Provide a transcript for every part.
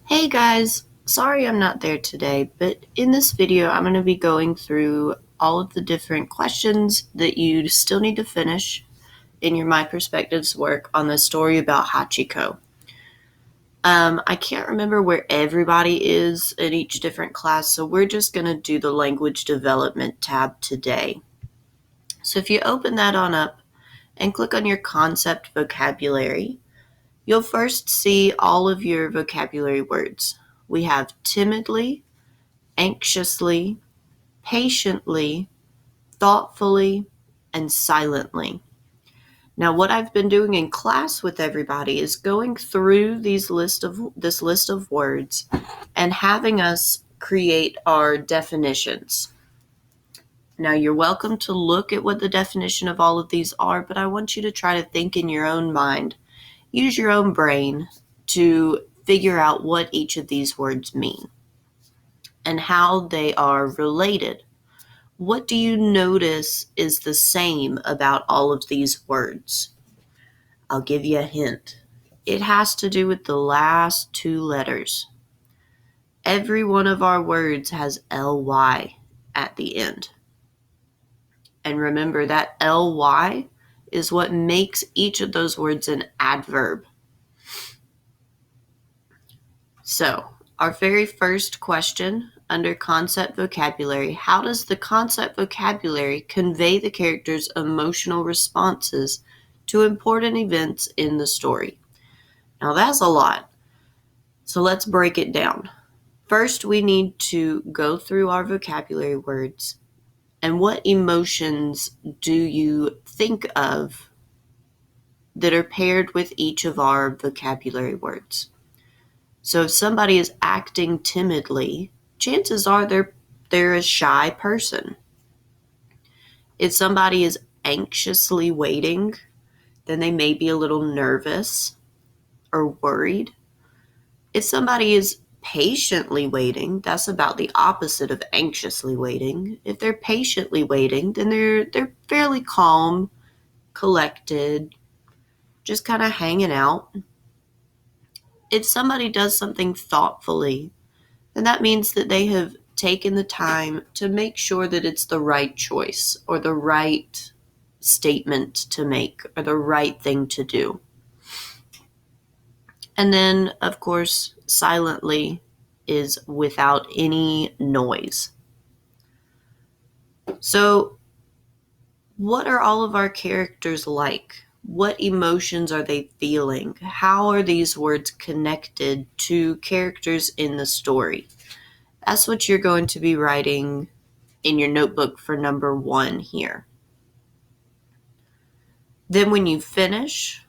Hey guys, sorry I'm not there today, but in this video I'm going to be going through all of the different questions that you still need to finish in your My Perspectives work on the story about Hachiko. I can't remember where everybody is in each different class, so we're just going to do the language development tab today. So if you open that on up and click on your concept vocabulary, you'll first see all of your vocabulary words. We have timidly, anxiously, patiently, thoughtfully, and silently. Now, what I've been doing in class with everybody is going through this list of words and having us create our definitions. Now, you're welcome to look at what the definition of all of these are, but I want you to try to think in your own mind. Use your own brain to figure out what each of these words mean and how they are related. What do you notice is the same about all of these words? I'll give you a hint. It has to do with the last two letters. Every one of our words has ly at the end. And remember that ly is what makes each of those words an adverb. So, our very first question under concept vocabulary, how does the concept vocabulary convey the character's emotional responses to important events in the story? Now that's a lot. So let's break it down. First, we need to go through our vocabulary words and what emotions do you think of that are paired with each of our vocabulary words? So if somebody is acting timidly, chances are they're a shy person. If somebody is anxiously waiting, then they may be a little nervous or worried. If somebody is patiently waiting, that's about the opposite of anxiously waiting. If they're patiently waiting, then they're fairly calm, collected, just kind of hanging out. If somebody does something thoughtfully, then that means that they have taken the time to make sure that it's the right choice or the right statement to make or the right thing to do. And then, of course, silently is without any noise. So, what are all of our characters like? What emotions are they feeling? How are these words connected to characters in the story? That's what you're going to be writing in your notebook for number 1 here. Then when you finish,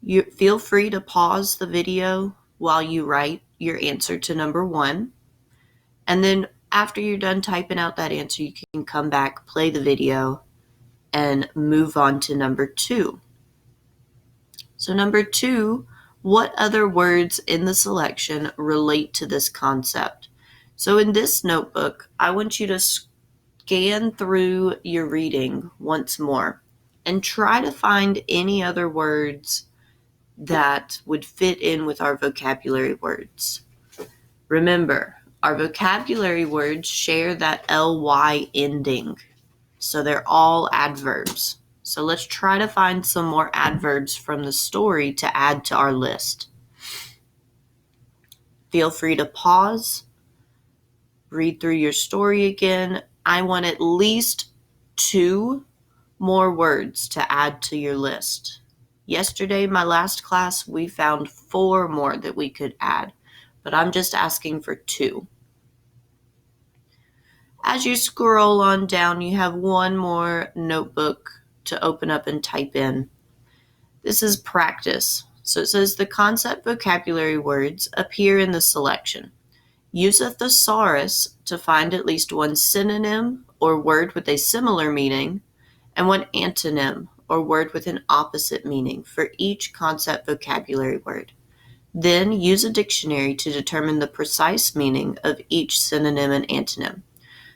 you feel free to pause the video while you write your answer to number 1. And then after you're done typing out that answer, you can come back, play the video, and move on to number 2. So number 2, what other words in the selection relate to this concept? So in this notebook, I want you to scan through your reading once more and try to find any other words that would fit in with our vocabulary words. Remember, our vocabulary words share that ly ending, so they're all adverbs. So let's try to find some more adverbs from the story to add to our list. Feel free to pause, read through your story again. I want at least 2 more words to add to your list. Yesterday, my last class, we found 4 more that we could add, but I'm just asking for 2. As you scroll on down, you have 1 more notebook to open up and type in. This is practice. So it says the concept vocabulary words appear in the selection. Use a thesaurus to find at least 1 synonym or word with a similar meaning and 1 antonym or word with an opposite meaning for each concept vocabulary word. Then use a dictionary to determine the precise meaning of each synonym and antonym.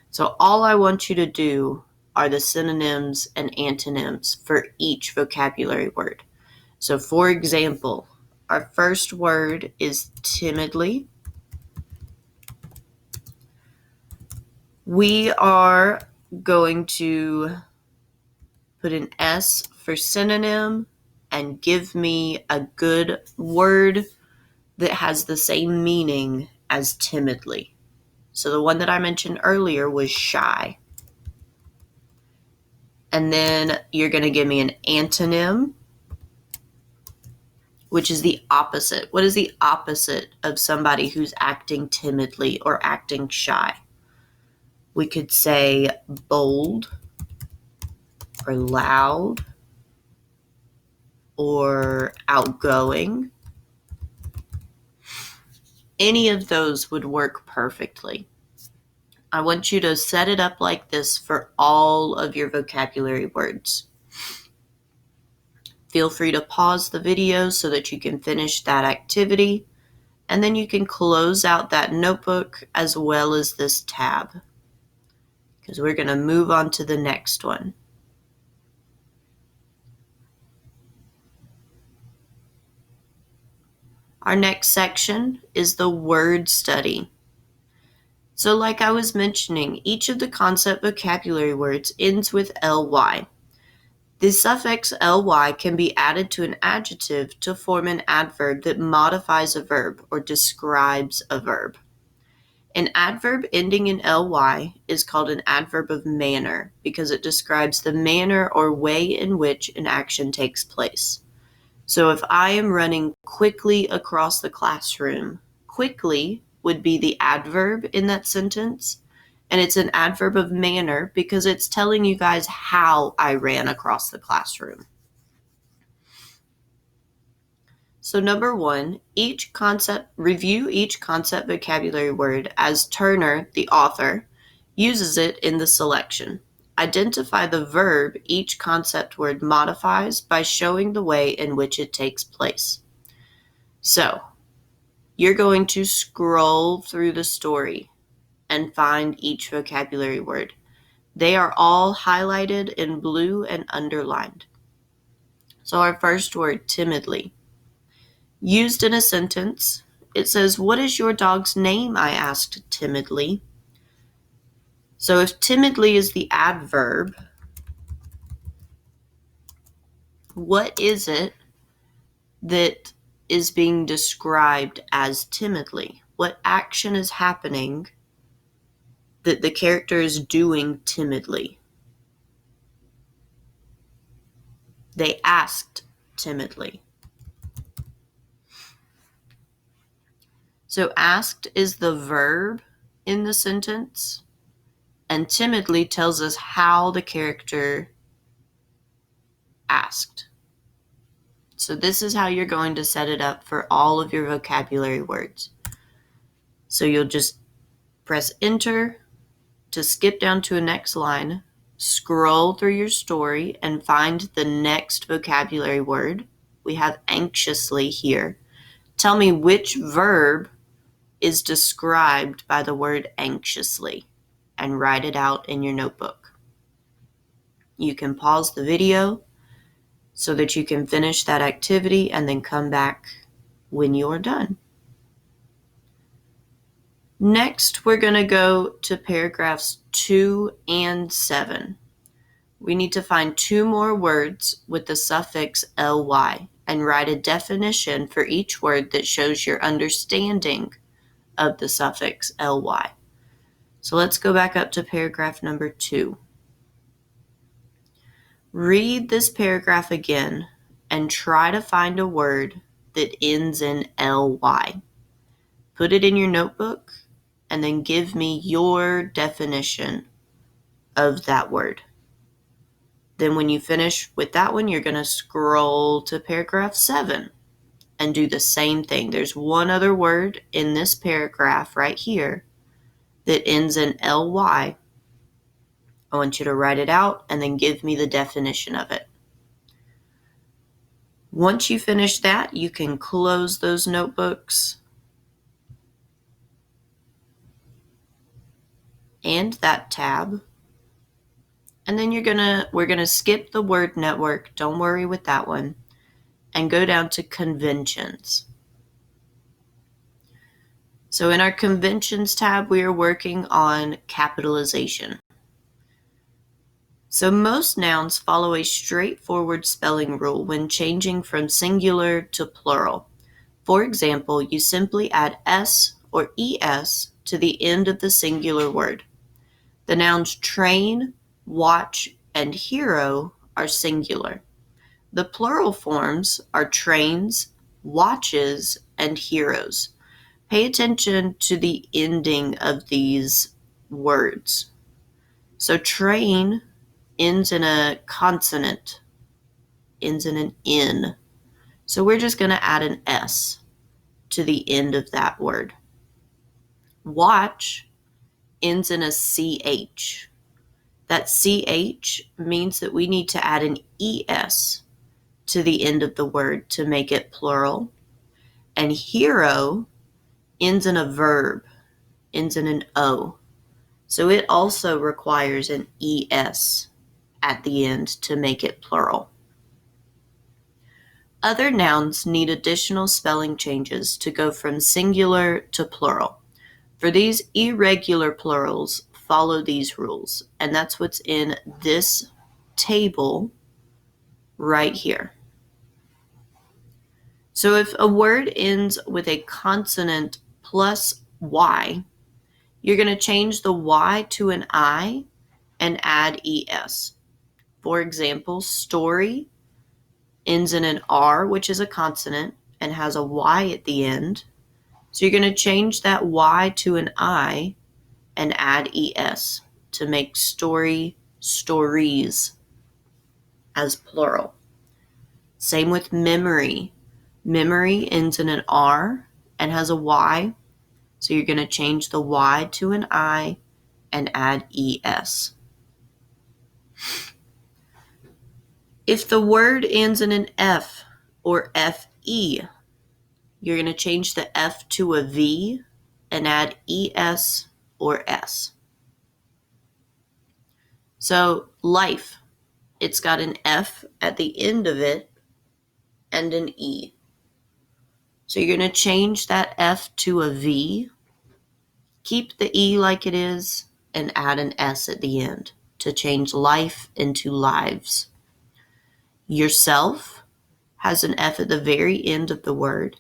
So all I want you to do are the synonyms and antonyms for each vocabulary word. So for example, Our first word is timidly. We are going to put an S for synonym and give me a good word that has the same meaning as timidly. So the one that I mentioned earlier was shy. And then you're going to give me an antonym, which is the opposite. What is the opposite of somebody who's acting timidly or acting shy? We could say bold or loud or outgoing. Any of those would work perfectly. I want you to set it up like this for all of your vocabulary words. Feel free to pause the video so that you can finish that activity, and then you can close out that notebook as well as this tab, because we're going to move on to the next one. Our next section is the word study. So like I was mentioning, each of the concept vocabulary words ends with ly. The suffix ly can be added to an adjective to form an adverb that modifies a verb or describes a verb. An adverb ending in ly is called an adverb of manner because it describes the manner or way in which an action takes place. So if I am running quickly across the classroom, quickly would be the adverb in that sentence. And it's an adverb of manner because it's telling you guys how I ran across the classroom. So number one, review each concept vocabulary word as Turner, the author, uses it in the selection. Identify the verb each concept word modifies by showing the way in which it takes place. So you're going to scroll through the story and find each vocabulary word. They are all highlighted in blue and underlined. So our first word, timidly. Used in a sentence, it says, "What is your dog's name?" I asked timidly. So if timidly is the adverb, what is it that is being described as timidly? What action is happening that the character is doing timidly? They asked timidly. So asked is the verb in the sentence, and timidly tells us how the character asked. So this is how you're going to set it up for all of your vocabulary words. So you'll just press enter to skip down to a next line, scroll through your story and find the next vocabulary word. We have anxiously here. Tell me which verb is described by the word anxiously and write it out in your notebook. You can pause the video so that you can finish that activity and then come back when you're done. Next, we're going to go to paragraphs 2 and 7. We need to find 2 more words with the suffix ly and write a definition for each word that shows your understanding of the suffix ly. So let's go back up to paragraph number 2. Read this paragraph again and try to find a word that ends in ly. Put it in your notebook and then give me your definition of that word. Then when you finish with that one, you're going to scroll to paragraph 7 and do the same thing. There's one other word in this paragraph right here that ends in ly. I want you to write it out and then give me the definition of it. Once you finish that, you can close those notebooks and that tab. And then we're gonna skip the word network. Don't worry with that one. and go down to conventions. So in our conventions tab, we are working on capitalization. So most nouns follow a straightforward spelling rule when changing from singular to plural. For example, you simply add s or es to the end of the singular word. The nouns train, watch, and hero are singular. The plural forms are trains, watches, and heroes. Pay attention to the ending of these words. So train ends in a consonant, ends in an N. So we're just going to add an S to the end of that word. Watch ends in a CH. That CH means that we need to add an ES to the end of the word to make it plural. And hero ends in a verb, ends in an O. So it also requires an ES at the end to make it plural. Other nouns need additional spelling changes to go from singular to plural. For these irregular plurals, follow these rules, and that's what's in this table right here. So if a word ends with a consonant plus Y, you're going to change the Y to an I and add ES. For example, story ends in an R, which is a consonant, and has a Y at the end. So you're going to change that Y to an I and add ES to make story, stories as plural. Same with memory. Memory ends in an R and has a Y. So you're going to change the Y to an I and add ES. If the word ends in an F or FE, you're going to change the F to a V and add ES or S. So life, it's got an F at the end of it and an E. So you're going to change that F to a V, keep the E like it is, and add an S at the end to change life into lives. Yourself has an F at the very end of the word.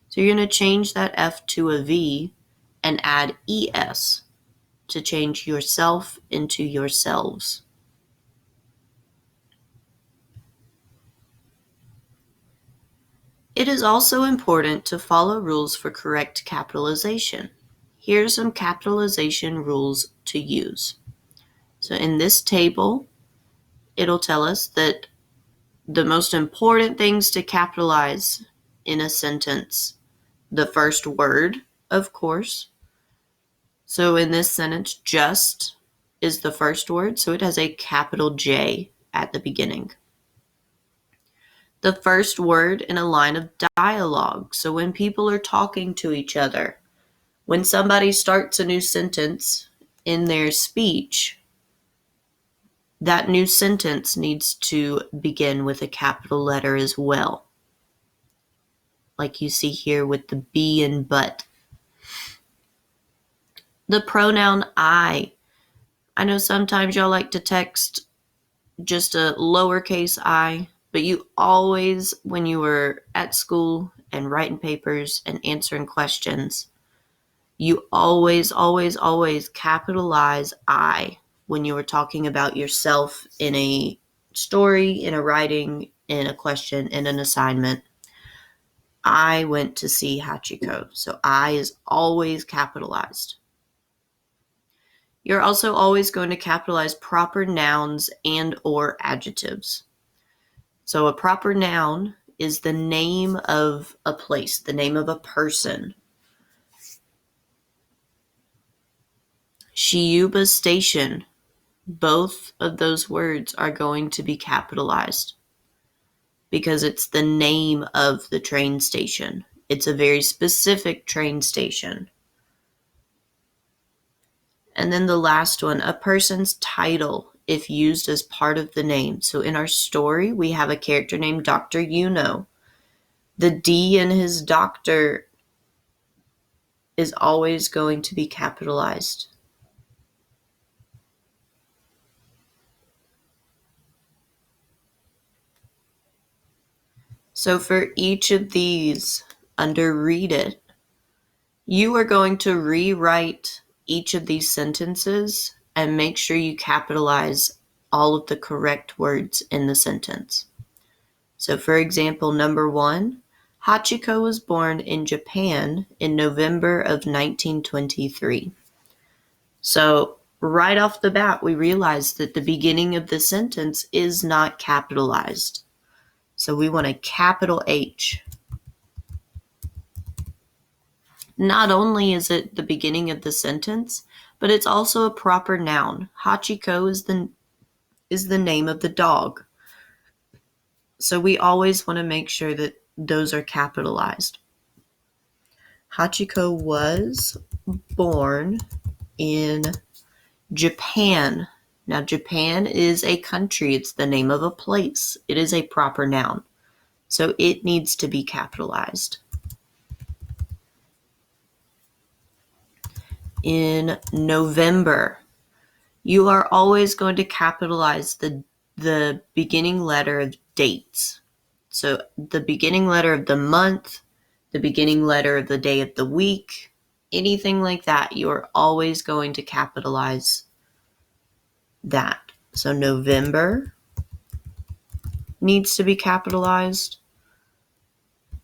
So you're going to change that F to a V and add ES to change yourself into yourselves. It is also important to follow rules for correct capitalization. Here are some capitalization rules to use. So in this table, it'll tell us that the most important things to capitalize in a sentence, the first word, of course. So in this sentence, just is the first word, so it has a capital J at the beginning. The first word in a line of dialogue, so when people are talking to each other, when somebody starts a new sentence in their speech, that new sentence needs to begin with a capital letter as well, like you see here with the be and but. The pronoun I know sometimes y'all like to text just a lowercase I, but you always, when you were at school and writing papers and answering questions, you always capitalize I when you were talking about yourself in a story, in a writing, in a question, in an assignment. I went to see Hachiko. So I is always capitalized. You're also always going to capitalize proper nouns and or adjectives. So a proper noun is the name of a place, the name of a person. Shiuba Station, both of those words are going to be capitalized because it's the name of the train station. It's a very specific train station. And then the last one, a person's title, if used as part of the name. So in our story, we have a character named Dr. Yuno. The D in his doctor is always going to be capitalized. So for each of these, under read it, you are going to rewrite each of these sentences and make sure you capitalize all of the correct words in the sentence. So for example, number 1, Hachiko was born in Japan in November of 1923. So right off the bat, we realize that the beginning of the sentence is not capitalized. So we want a capital H. Not only is it the beginning of the sentence, but it's also a proper noun. Hachiko is the name of the dog. So we always want to make sure that those are capitalized. Hachiko was born in Japan. Now, Japan is a country. It's the name of a place. It is a proper noun. So it needs to be capitalized. In November, you are always going to capitalize the beginning letter of dates. So the beginning letter of the month, the beginning letter of the day of the week, anything like that, you are always going to capitalize that. So November needs to be capitalized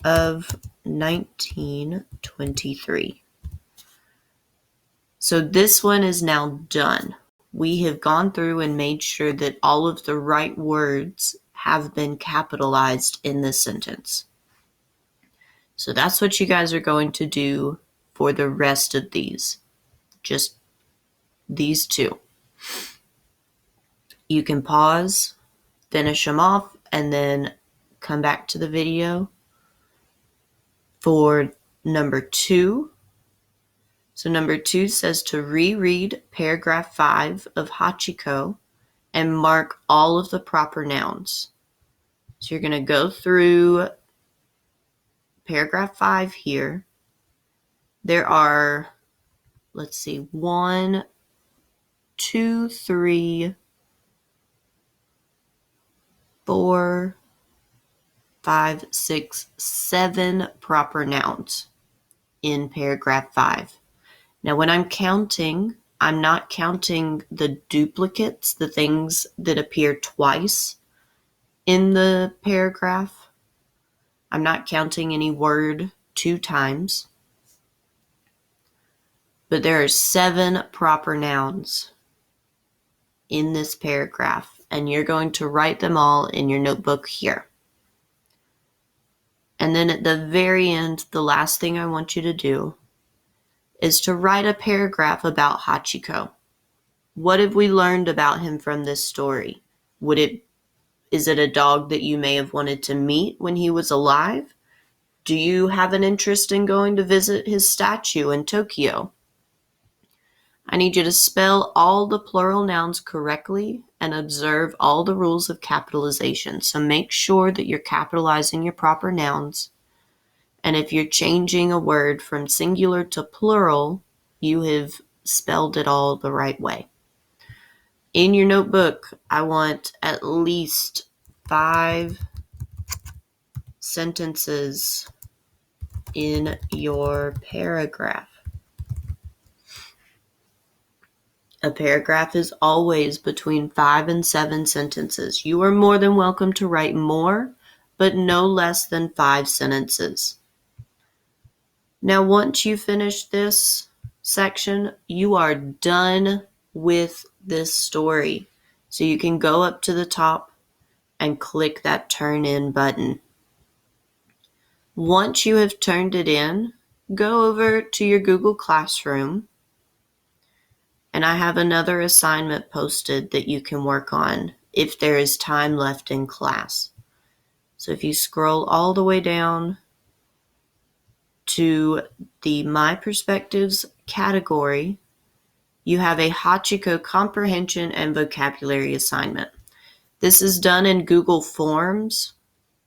of 1923. So this one is now done. We have gone through and made sure that all of the right words have been capitalized in this sentence. So that's what you guys are going to do for the rest of these. Just these two. You can pause, finish them off, and then come back to the video for number 2. So number 2 says to reread paragraph 5 of Hachiko and mark all of the proper nouns. So you're going to go through paragraph 5 here. There are, 1, 2, 3, 4, 5, 6, 7 proper nouns in paragraph 5. Now, when I'm counting, I'm not counting the duplicates, the things that appear twice in the paragraph. I'm not counting any word 2 times. But there are 7 proper nouns in this paragraph, and you're going to write them all in your notebook here. And then at the very end, the last thing I want you to do is to write a paragraph about Hachiko. What have we learned about him from this story? Is it a dog that you may have wanted to meet when he was alive? Do you have an interest in going to visit his statue in Tokyo? I need you to spell all the plural nouns correctly and observe all the rules of capitalization. So make sure that you're capitalizing your proper nouns. And if you're changing a word from singular to plural, you have spelled it all the right way. In your notebook, I want at least 5 sentences in your paragraph. A paragraph is always between 5 and 7 sentences. You are more than welcome to write more, but no less than 5 sentences. Now, once you finish this section, you are done with this story. So you can go up to the top and click that turn in button. Once you have turned it in, go over to your Google Classroom, and I have another assignment posted that you can work on if there is time left in class. So if you scroll all the way down to the My Perspectives category, you have a Hachiko comprehension and vocabulary assignment. This is done in Google Forms,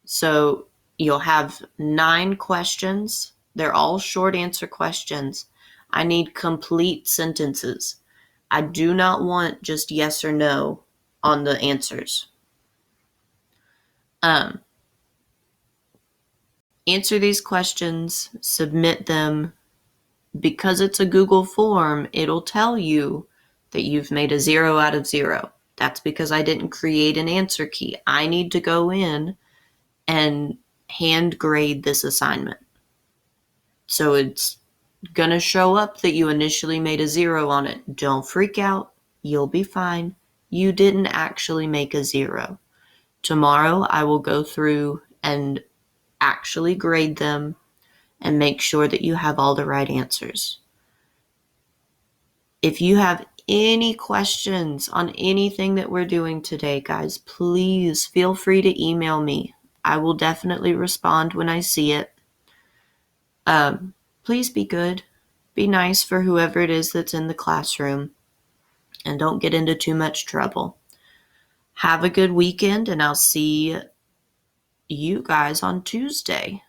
so You'll have 9 questions. They're all short answer questions. I need complete sentences. I do not want just yes or no on the answers. Answer these questions, submit them. Because it's a Google form, it'll tell you that you've made a 0 out of 0. That's because I didn't create an answer key. I need to go in and hand grade this assignment. So it's going to show up that you initially made a 0 on it. Don't freak out. You'll be fine. You didn't actually make a 0. Tomorrow I will go through and actually grade them and make sure that you have all the right answers. If you have any questions on anything that we're doing today, guys, please feel free to email me. I will definitely respond when I see it. Please be good. Be nice for whoever it is that's in the classroom. And don't get into too much trouble. Have a good weekend, and I'll see you guys on Tuesday.